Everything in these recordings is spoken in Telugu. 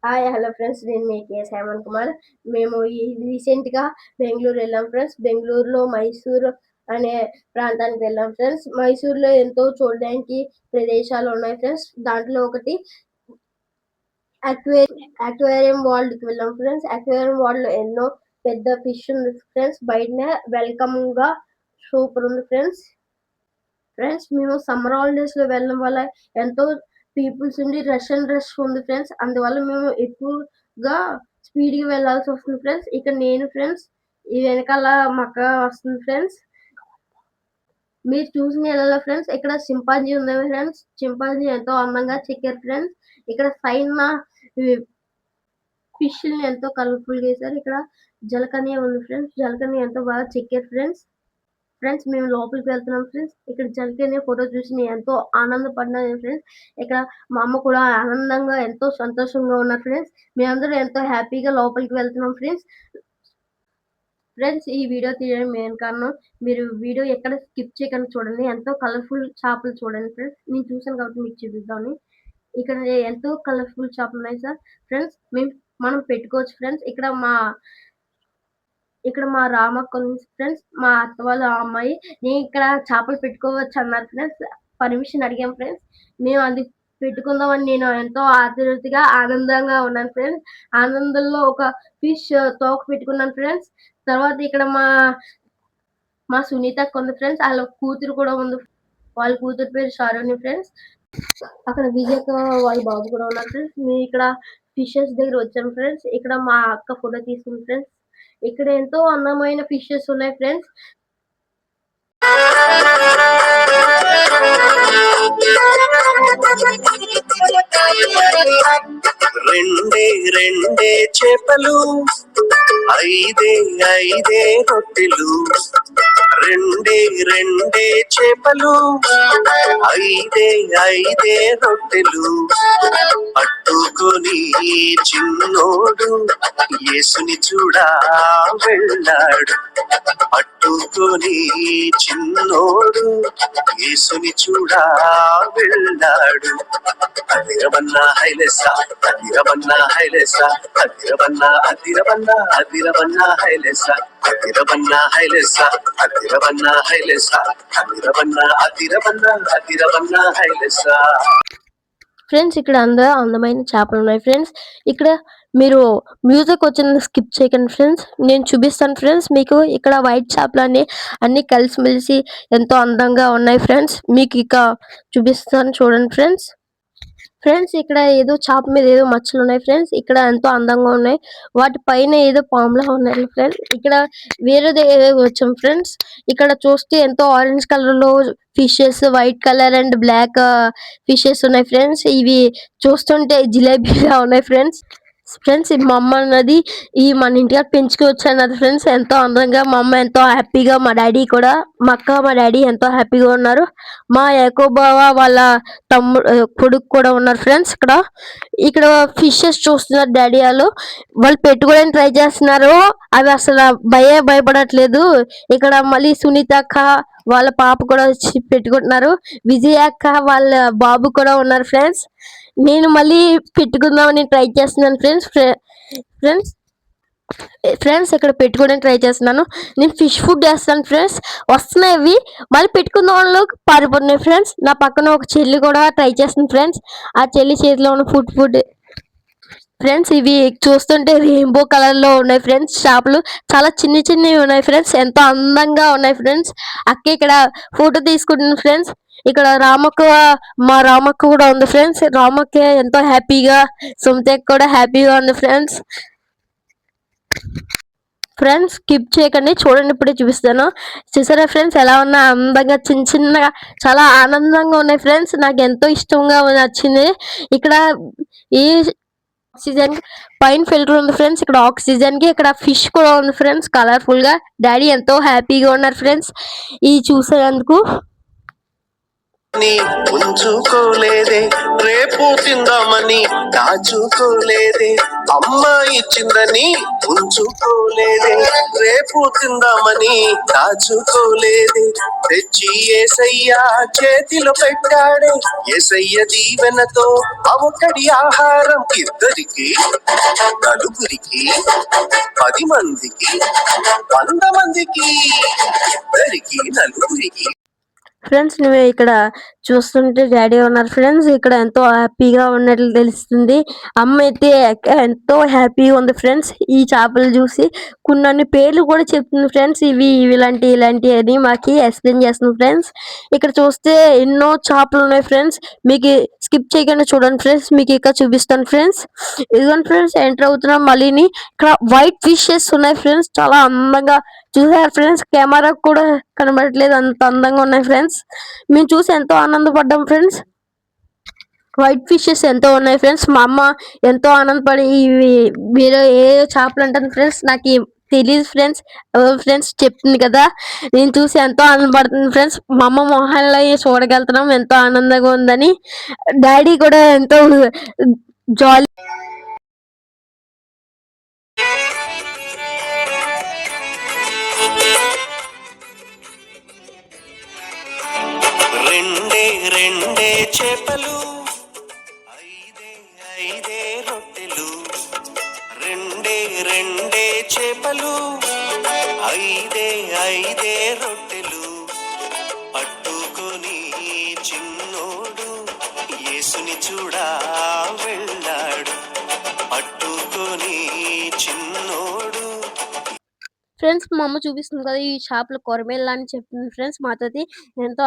హాయ్ హలో ఫ్రెండ్స్, నేను మీ కేఎస్ హేమంత్ కుమార్. మేము రీసెంట్గా బెంగళూరు వెళ్ళాం ఫ్రెండ్స్. బెంగళూరులో మైసూర్ అనే ప్రాంతానికి వెళ్ళాం ఫ్రెండ్స్. మైసూర్లో ఎంతో చూడడానికి ప్రదేశాలు ఉన్నాయి ఫ్రెండ్స్. దాంట్లో ఒకటి అక్వేరియం వరల్డ్ కి వెళ్ళాం ఫ్రెండ్స్. అక్వేరియం వరల్డ్ లో ఎన్నో పెద్ద ఫిష్ ఉంది ఫ్రెండ్స్. బయటనే వెల్కమ్ గా సూపర్ ఉంది ఫ్రెండ్స్. మేము సమ్మర్ హాలిడేస్ లో వెళ్ళడం వల్ల ఎంతో పీపుల్స్ ఉండి రష్ ఉంది ఫ్రెండ్స్. అందువల్ల మేము ఎక్కువగా స్పీడ్ గా వెళ్లాల్సి వస్తుంది ఫ్రెండ్స్. ఇక్కడ నేను ఫ్రెండ్స్ ఈ వెనకాల మక్క వస్తుంది ఫ్రెండ్స్. మీరు చూసిన ఎలా ఫ్రెండ్స్, ఇక్కడ చింపాంజీ ఉంది ఫ్రెండ్స్. చింపాంజీ ఎంతో అందంగా చెక్కారు ఫ్రెండ్స్. ఇక్కడ సైన్ ఫిష్ ఎంతో కలర్ఫుల్ గా వేశారు. ఇక్కడ జలకన్య ఉంది ఫ్రెండ్స్. జలకన్య ఎంతో బాగా చెక్కారు ఫ్రెండ్స్. మేము లోపలికి వెళ్తున్నాం ఫ్రెండ్స్. ఇక్కడ జలకన్య ఫోటో చూసి నేను ఎంతో ఆనందపడ్డాను ఫ్రెండ్స్. ఇక్కడ మా అమ్మ కూడా ఆనందంగా ఎంతో సంతోషంగా ఉన్నారు ఫ్రెండ్స్. మేమందరం ఎంతో హ్యాపీగా లోపలికి వెళ్తున్నాం ఫ్రెండ్స్. ఈ వీడియో తీయడం మెయిన్ కారణం, మీరు వీడియో ఎక్కడ స్కిప్ చేయకుండా చూడండి. ఎంతో కలర్ఫుల్ చేపలు చూడండి ఫ్రెండ్స్. నేను చూసాను కాబట్టి మీకు చూపిద్దామని. ఇక్కడ ఎంతో కలర్ఫుల్ చేపలు ఉన్నాయి సార్ ఫ్రెండ్స్. మనం పెట్టుకోవచ్చు ఫ్రెండ్స్. ఇక్కడ మా రామక్క ఉంది ఫ్రెండ్స్. మా అత్త వాళ్ళ అమ్మాయి నేను ఇక్కడ చేపలు పెట్టుకోవచ్చు అన్నారు ఫ్రెండ్స్. పర్మిషన్ అడిగాం ఫ్రెండ్స్. మేము అది పెట్టుకుందామని నేను ఎంతో ఆతృతగా ఆనందంగా ఉన్నాను ఫ్రెండ్స్. ఆనందంలో ఒక ఫిష్ తోక పెట్టుకున్నాను ఫ్రెండ్స్. తర్వాత ఇక్కడ మా సునీత ఉంది ఫ్రెండ్స్. వాళ్ళ కూతురు కూడా ఉంది. వాళ్ళ కూతురు పేరు షారోని ఫ్రెండ్స్. అక్కడ విజయక వాళ్ళ బాబు కూడా ఉన్నారు ఫ్రెండ్స్. మేము ఇక్కడ ఫిషెస్ దగ్గర వచ్చాము ఫ్రెండ్స్. ఇక్కడ మా అక్క ఫోటో తీసుకుంది ఫ్రెండ్స్. ఇక్కడ ఎంతో అందమైన ఫిషెస్ ఉన్నాయి ఫ్రెండ్స్. రెండే రెండే చేపలు, ఐదే ఐదే రొట్టెలు. రెండే రెండే చేపలు, ఐదే ఐదే రొట్టెలు. పట్టుకొని చిన్నోడు యేసుని చూడా వెళ్ళాడు. పట్టుకొని చిన్నోడు యేసుని చూడా వెళ్ళాడు. అదిరవన్నా హైలెసా, అదిరవన్నా హైలెసా, అదిరవన్నా అదిరవన్నా అదిరవన్నా హైలెసా, అదిరవన్నా హైలెసా, అదిరవన్నా హైలెసా, అదిరవన్నా అదిరవన్నా అదిరవన్నా హైలెసా. ఫ్రెండ్స్ ఇక్కడ అందమైన చేపలు ఉన్నాయి ఫ్రెండ్స్. ఇక్కడ మీరు మ్యూజిక్ వచ్చిన స్కిప్ చేయకండి ఫ్రెండ్స్. నేను చూపిస్తాను ఫ్రెండ్స్ మీకు. ఇక్కడ వైట్ చేపలు అన్ని కలిసిమెలిసి ఎంతో అందంగా ఉన్నాయి ఫ్రెండ్స్. మీకు ఇక చూపిస్తాను చూడండి ఫ్రెండ్స్. ఇక్కడ ఏదో చేప మీద ఏదో మచ్చలు ఉన్నాయి ఫ్రెండ్స్. ఇక్కడ ఎంతో అందంగా ఉన్నాయి. వాటి పైన ఏదో పాములా ఉన్నాయి ఫ్రెండ్స్. ఇక్కడ వేరేది వచ్చాం ఫ్రెండ్స్. ఇక్కడ చూస్తే ఎంతో ఆరెంజ్ కలర్ లో fishes, white colour and black fishes ఉన్నాయి ఫ్రెండ్స్. ఇవి చూస్తుంటే జిలేబీలా ఉన్నాయి ఫ్రెండ్స్. మా అమ్మ అన్నది ఈ మన ఇంటిగా పెంచుకోవచ్చు అన్నది ఫ్రెండ్స్. ఎంతో అందంగా మా అమ్మ ఎంతో హ్యాపీగా, మా డాడీ కూడా, మా అక్క మా డాడీ ఎంతో హ్యాపీగా ఉన్నారు. మా యాకోబావ వాళ్ళ కొడుకు కూడా ఉన్నారు ఫ్రెండ్స్. ఇక్కడ ఫిషెస్ చూస్తున్నారు డాడీ వాళ్ళు పెట్టుకోవడానికి ట్రై చేస్తున్నారు. అవి అసలు భయపడట్లేదు. ఇక్కడ మళ్ళీ సునీత అక్క వాళ్ళ పాప కూడా వచ్చి పెట్టుకుంటున్నారు. విజయ అక్క వాళ్ళ బాబు కూడా ఉన్నారు ఫ్రెండ్స్. నేను మళ్ళీ పెట్టుకుందామని ట్రై చేస్తున్నాను ఫ్రెండ్స్. ఇక్కడ పెట్టుకోవడానికి ట్రై చేస్తున్నాను. నేను ఫిష్ ఫుడ్ వేస్తాను ఫ్రెండ్స్. వస్తున్నాయి అవి, మళ్ళీ పెట్టుకున్న వాళ్ళు పారిపోతున్నాయి ఫ్రెండ్స్. నా పక్కన ఒక చెల్లి కూడా ట్రై చేస్తుంది ఫ్రెండ్స్. ఆ చెల్లి చేతిలో ఉన్న ఫుడ్ ఫ్రెండ్స్. ఇవి చూస్తుంటే రెయిన్బో కలర్ లో ఉన్నాయి ఫ్రెండ్స్. చేపలు చాలా చిన్నవి ఉన్నాయి ఫ్రెండ్స్. ఎంతో అందంగా ఉన్నాయి ఫ్రెండ్స్. అక్క ఇక్కడ ఫోటో తీసుకుంటుంది ఫ్రెండ్స్. ఇక్కడ మా రామక్క కూడా ఉంది ఫ్రెండ్స్. రామక్క ఎంతో హ్యాపీగా, సుమతక్క కూడా హ్యాపీగా ఉంది ఫ్రెండ్స్. స్కిప్ చేయకండి, చూడండి. ఇప్పుడే చూపిస్తాను. చూసారా ఫ్రెండ్స్ ఎలా ఉన్నా అందంగా చిన్నగా చాలా ఆనందంగా ఉన్నాయి ఫ్రెండ్స్. నాకు ఎంతో ఇష్టంగా నచ్చింది. ఇక్కడ ఈ ఆక్సిజన్ పైన ఫిల్టర్ ఉంది ఫ్రెండ్స్. ఇక్కడ ఆక్సిజన్ కి ఇక్కడ ఫిష్ కూడా ఉంది ఫ్రెండ్స్ కలర్ఫుల్ గా. డాడీ ఎంతో హ్యాపీగా ఉన్నారు ఫ్రెండ్స్ ఈ చూసేందుకు. నీ ఉంచుకోలేదే, రేపు తిందామని దాచుకోలేదే, అమ్మ ఇచ్చిందని ఉంచుకోలేదే, రేపు తిందామని దాచుకోలేదే, తెచ్చి ఏసయ్య చేతిలో పెట్టాడే, ఏసయ్య దీవెనతో అవకడి ఆహారం ఇద్దరికి, నలుగురికి, 10 మందికి, 100 మందికి, ఇద్దరికి, నలుగురికి. ఫ్రెండ్స్ నువ్వు ఇక్కడ చూస్తుంటే డాడీ ఉన్నారు ఫ్రెండ్స్. ఇక్కడ ఎంతో హ్యాపీగా ఉన్నట్లు తెలుస్తుంది. అమ్మ అయితే ఎంతో హ్యాపీగా ఉంది ఫ్రెండ్స్. ఈ చేపలు చూసి కొన్ని పేర్లు కూడా చెప్తుంది ఫ్రెండ్స్. ఇవి ఇలాంటి అని మాకి ఎక్స్ప్లెయిన్ చేస్తుంది ఫ్రెండ్స్. ఇక్కడ చూస్తే ఎన్నో చేపలు ఉన్నాయి ఫ్రెండ్స్. మీకు స్కిప్ చేయకుండా చూడండి ఫ్రెండ్స్. మీకు ఇక్కడ చూపిస్తాను ఫ్రెండ్స్. ఇదిగోండి ఫ్రెండ్స్ ఎంటర్ అవుతున్నాం మళ్ళీని. ఇక్కడ వైట్ ఫిషెస్ ఉన్నాయి ఫ్రెండ్స్. చాలా అందంగా చూసారు ఫ్రెండ్స్. కెమెరా కూడా కనబడట్లేదు, అంత అందంగా ఉన్నాయి ఫ్రెండ్స్. మేము చూసి ఎంతో ఆనందపడ్డాం ఫ్రెండ్స్. వైట్ ఫిషెస్ ఎంతో ఉన్నాయి ఫ్రెండ్స్. మా అమ్మ ఎంతో ఆనందపడి ఇవి మీరు ఏ చేపలు అంటాను ఫ్రెండ్స్, నాకు తెలియదు ఫ్రెండ్స్. ఫ్రెండ్స్ చెప్తుంది కదా, నేను చూసి ఎంతో ఆనందపడుతుంది ఫ్రెండ్స్. మా అమ్మ మొహాల్లో చూడగలుగుతున్నాం ఎంతో ఆనందంగా ఉందని. డాడీ కూడా ఎంతో జాలీ. రెండే రెండే చేపలు, ఐదే ఐదే రొట్టెలు, రెండే రెండే చేపలు, ఐదే ఐదే రొట్టెలు, పట్టుకొని చిన్నోడు యేసుని చూడా వెళ్ళాడు, పట్టుకొని చిన్నోడు. ఫ్రెండ్స్ మా అమ్మ చూపిస్తుంది కదా ఈ చేపలు కొరమేళ్ళ అని చెప్తుంది ఫ్రెండ్స్. మాతోటి ఎంతో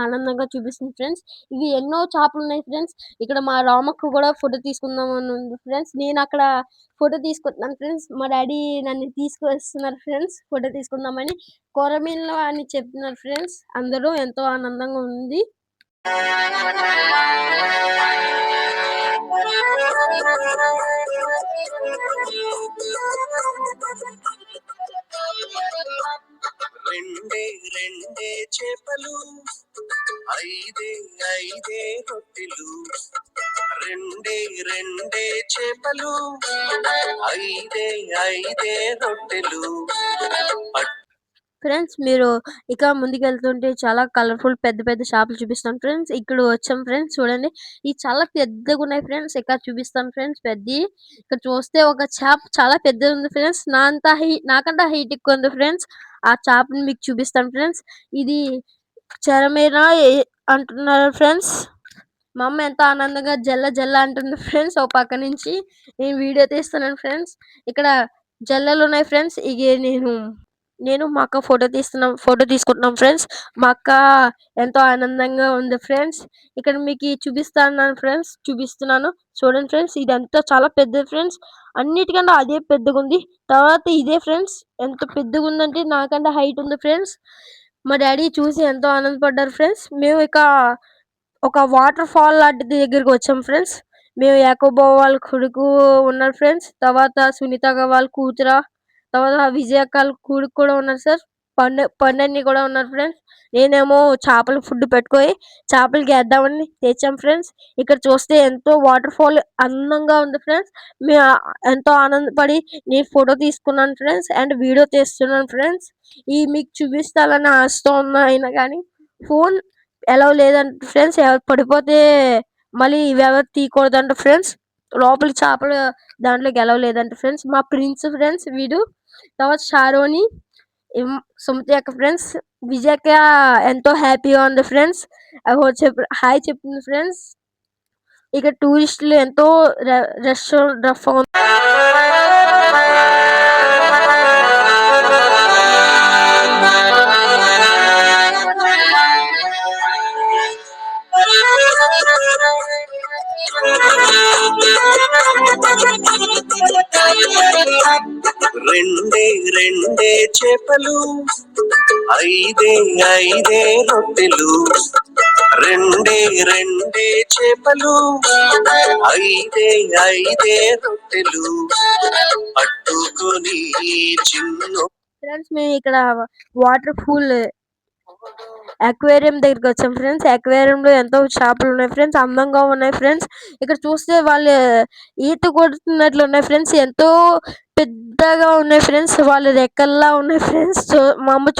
ఆనందంగా చూపిస్తుంది ఫ్రెండ్స్. ఇవి ఎన్నో చేపలు ఉన్నాయి ఫ్రెండ్స్. ఇక్కడ మా రామక్క కూడా ఫోటో తీసుకుందాం అని ఉంది ఫ్రెండ్స్. నేను అక్కడ ఫోటో తీసుకుంటున్నాను ఫ్రెండ్స్. మా డాడీ నన్ను తీసుకొస్తున్నారు ఫ్రెండ్స్ ఫోటో తీసుకుందామని. కొరమేళ్ళు అని చెప్తున్నారు ఫ్రెండ్స్. అందరూ ఎంతో ఆనందంగా ఉంది. రెండే రెండే చేపలు, ఐదే ఐదే రొట్టెలు, రెండే రెండే చేపలు, ఐదే ఐదే రొట్టెలు. ఫ్రెండ్స్ మీరు ఇక ముందుకెళ్తుంటే చాలా కలర్ఫుల్ పెద్ద పెద్ద చేపలు చూపిస్తాను ఫ్రెండ్స్. ఇక్కడ వచ్చాం ఫ్రెండ్స్. చూడండి ఇవి చాలా పెద్దగా ఉన్నాయి ఫ్రెండ్స్. ఇక్కడ చూపిస్తాను ఫ్రెండ్స్ పెద్దవి. ఇక్కడ చూస్తే ఒక చేప చాలా పెద్దగా ఉంది ఫ్రెండ్స్. నాకంటే హైట్ ఎక్కువ ఉంది ఫ్రెండ్స్. ఆ చేపని మీకు చూపిస్తాను ఫ్రెండ్స్. ఇది చెరమేనా అంటున్నారు ఫ్రెండ్స్. మా అమ్మ ఎంతో ఆనందంగా జల్ల జల్ల అంటుంది ఫ్రెండ్స్. ఒక పక్క నుంచి నేను వీడియో తీస్తున్నాను ఫ్రెండ్స్. ఇక్కడ జల్లలు ఉన్నాయి ఫ్రెండ్స్. ఇక నేను మా అక్క ఫోటో తీసుకుంటున్నాం ఫ్రెండ్స్. మా అక్క ఎంతో ఆనందంగా ఉంది ఫ్రెండ్స్. ఇక్కడ మీకు చూపిస్తున్నాను చూడండి ఫ్రెండ్స్. ఇదంతా చాలా పెద్దది ఫ్రెండ్స్. అన్నిటికన్నా అదే పెద్దగా ఉంది. తర్వాత ఇదే ఫ్రెండ్స్ ఎంత పెద్దగా ఉందంటే నాకంటే హైట్ ఉంది ఫ్రెండ్స్. మా డాడీ చూసి ఎంతో ఆనందపడ్డారు ఫ్రెండ్స్. మేము ఇక ఒక వాటర్ ఫాల్ లాంటి దగ్గరికి వచ్చాం ఫ్రెండ్స్. మేము యాకోబో వాళ్ళ కొడుకు ఉన్నారు ఫ్రెండ్స్. తర్వాత సునీత వాళ్ళ కూతుర, తర్వాత విజయక్క వాళ్ళ కొడుకు కూడా ఉన్నారు సార్. పండన్ని కూడా ఉన్నారు ఫ్రెండ్స్. నేనేమో చేపల ఫుడ్ పెట్టుకొని చేపలకి వేద్దామని తెచ్చాం ఫ్రెండ్స్. ఇక్కడ చూస్తే ఎంతో వాటర్ ఫాల్ అందంగా ఉంది ఫ్రెండ్స్. మేము ఎంతో ఆనందపడి నేను ఫోటో తీసుకున్నాను ఫ్రెండ్స్ అండ్ వీడియో తీస్తున్నాను ఫ్రెండ్స్. ఈ మీకు చూపిస్తాలని ఆశతో ఉన్నా అయినా కానీ ఫోన్ ఎలా లేదంట ఫ్రెండ్స్. ఎవరు పడిపోతే మళ్ళీ ఇవెవరు తీయకూడదంట ఫ్రెండ్స్. లోపల చేపలు దాంట్లోకి గెలవలేదంట ఫ్రెండ్స్. మా ప్రిన్స్ ఫ్రెండ్స్ వీడు. తర్వాత షారోని, సుమతి అక్క ఫ్రెండ్స్. విజయక్క ఎంతో హ్యాపీగా ఉంది ఫ్రెండ్స్. హాయ్ చెప్తుంది ఫ్రెండ్స్. ఇక టూరిస్టులు ఎంతో రఫ్ ఉంది. రెండే రెండే చేపలు, ఐదే ఐదే రొట్టెలు, రెండే రెండే చేపలు, ఐదే ఐదే రొట్టెలు, పట్టుకొని చిన్న. ఫ్రెండ్స్ మేము ఇక్కడ వాటర్ అక్వేరియం దగ్గరికి వచ్చాం ఫ్రెండ్స్. అక్వేరియంలో ఎంతో చేపలు ఉన్నాయి ఫ్రెండ్స్, అందంగా ఉన్నాయి ఫ్రెండ్స్. ఇక్కడ చూస్తే వాళ్ళు ఈత కొడుతున్నట్లు ఉన్నాయి ఫ్రెండ్స్, ఎంతో పెద్దగా ఉన్నాయి ఫ్రెండ్స్, వాళ్ళ రెక్కల్లా ఉన్నాయి ఫ్రెండ్స్. సో మా అమ్మ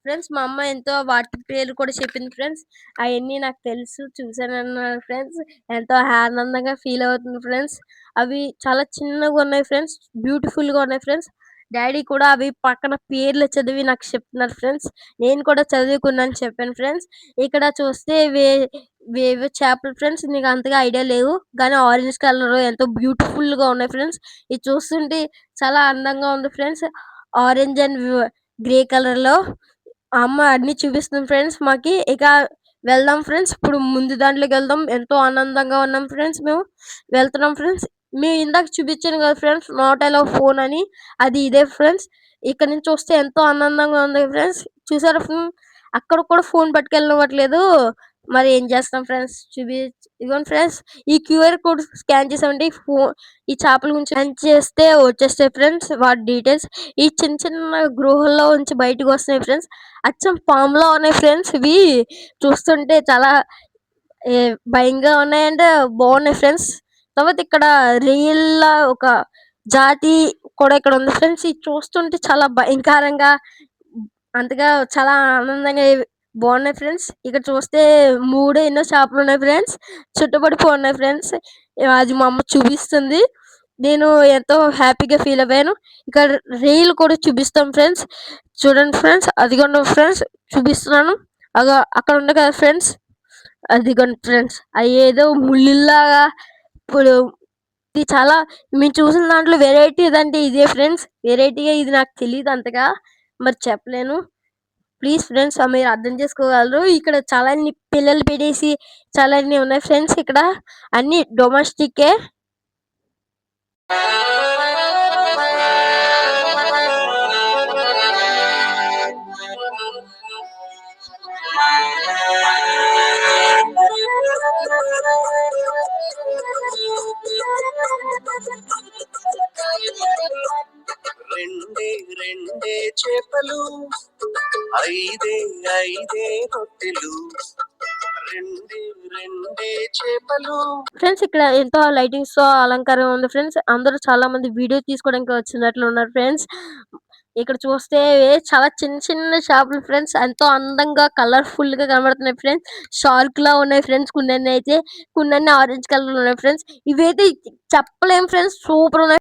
ఫ్రెండ్స్, మా అమ్మ ఎంతో వాటి పేర్లు కూడా చెప్పింది ఫ్రెండ్స్. అవన్నీ నాకు తెలుసు, చూసానన్నారు ఫ్రెండ్స్. ఎంతో ఆనందంగా ఫీల్ అవుతుంది ఫ్రెండ్స్. అవి చాలా చిన్నగా ఉన్నాయి ఫ్రెండ్స్, బ్యూటిఫుల్ గా ఉన్నాయి ఫ్రెండ్స్. డాడీ కూడా అవి పక్కన పేర్లు చదివి నాకు చెప్తున్నారు ఫ్రెండ్స్. నేను కూడా చదువుకున్నాను చెప్పాను ఫ్రెండ్స్. ఇక్కడ చూస్తే వేవో చేపలు ఫ్రెండ్స్, నీకు అంతగా ఐడియా లేవు కానీ ఆరెంజ్ కలర్ ఎంతో బ్యూటిఫుల్ గా ఉన్నాయి ఫ్రెండ్స్. ఇది చూస్తుంటే చాలా అందంగా ఉంది friends, orange and grey colour లో. అమ్మ అన్ని చూపిస్తుంది ఫ్రెండ్స్ మాకి. ఇక వెళ్దాం ఫ్రెండ్స్, ఇప్పుడు ముందు దాంట్లోకి వెళ్దాం. ఎంతో ఆనందంగా ఉన్నాం ఫ్రెండ్స్, మేము వెళ్తున్నాం ఫ్రెండ్స్. మేము ఇందాక చూపించాను కదా ఫ్రెండ్స్, నాట్ అలౌ ఫోన్ అని, అది ఇదే ఫ్రెండ్స్. ఇక్కడ నుంచి చూస్తే ఎంతో ఆనందంగా ఉంది ఫ్రెండ్స్. చూసారా అక్కడ కూడా ఫోన్ పట్టుకెళ్ళనివ్వట్లేదు, మరి ఏం చేస్తాం ఫ్రెండ్స్. ఇదిగోండి ఫ్రెండ్స్, ఈ క్యూఆర్ కోడ్ స్కాన్ చేసామంటే ఈ చేపల గురించి స్కాన్ చేస్తే వచ్చేస్తాయి ఫ్రెండ్స్ వాటి డీటెయిల్స్. ఈ చిన్న చిన్న గృహల్లో నుంచి బయటకు వస్తున్నాయి ఫ్రెండ్స్, అచ్చం పాములా ఉన్నాయి ఫ్రెండ్స్. ఇవి చూస్తుంటే చాలా భయంగా ఉన్నాయంటే బాగున్నాయి ఫ్రెండ్స్. తర్వాత ఇక్కడ రియల్ ఒక జాతి కూడా ఇక్కడ ఉంది ఫ్రెండ్స్. ఇది చూస్తుంటే చాలా భయంకరంగా, అంతగా చాలా ఆనందంగా బాగున్నాయి ఫ్రెండ్స్. ఇక్కడ చూస్తే ఎన్నో చేపలు ఉన్నాయి ఫ్రెండ్స్, చుట్టుపడిపో ఉన్నాయి ఫ్రెండ్స్. అది మా అమ్మ చూపిస్తుంది, నేను ఎంతో హ్యాపీగా ఫీల్ అయ్యాను. ఇక్కడ రైలు కూడా చూపిస్తాం ఫ్రెండ్స్. చూడండి ఫ్రెండ్స్, అదిగోండి ఫ్రెండ్స్, చూపిస్తున్నాను. అక్కడ ఉంది కదా ఫ్రెండ్స్, అదిగోండి ఫ్రెండ్స్, అవి ఏదో ముళ్ళులాగా. ఇప్పుడు ఇది చాలా మేము చూసిన దాంట్లో వెరైటీ ఏదంటే ఇదే ఫ్రెండ్స్. వెరైటీగా ఇది నాకు తెలియదు అంతగా, మరి చెప్పలేను. ప్లీజ్ ఫ్రెండ్స్, మీరు అర్థం చేసుకోగలరు. ఇక్కడ చాలా పిల్లలు పెట్టేసి చాలా ఉన్నాయి ఫ్రెండ్స్. ఇక్కడ అన్ని డొమెస్టికే. రెండే రెండే చేపలు, ఐదే ఐదే రొట్టెలు. రెండే రెండే చేపలు. ఫ్రెండ్స్, ఇక్కడ ఎంతో లైటింగ్స్ తో అలంకారం ఉంది ఫ్రెండ్స్. అందరూ చాలా మంది వీడియో తీసుకోవడానికి వచ్చినట్లు ఉన్నారు ఫ్రెండ్స్. ఇక్కడ చూస్తే చాలా చిన్న చిన్న చేపలు ఫ్రెండ్స్, ఎంతో అందంగా కలర్ఫుల్ గా కనబడుతున్నాయి ఫ్రెండ్స్. షార్క్ లా ఉన్నాయి ఫ్రెండ్స్, కొన్ని అయితే, కొన్ని ఆరెంజ్ కలర్ ఉన్నాయి ఫ్రెండ్స్. ఇవైతే చెప్పలేం ఫ్రెండ్స్, సూపర్ ఉన్నాయి.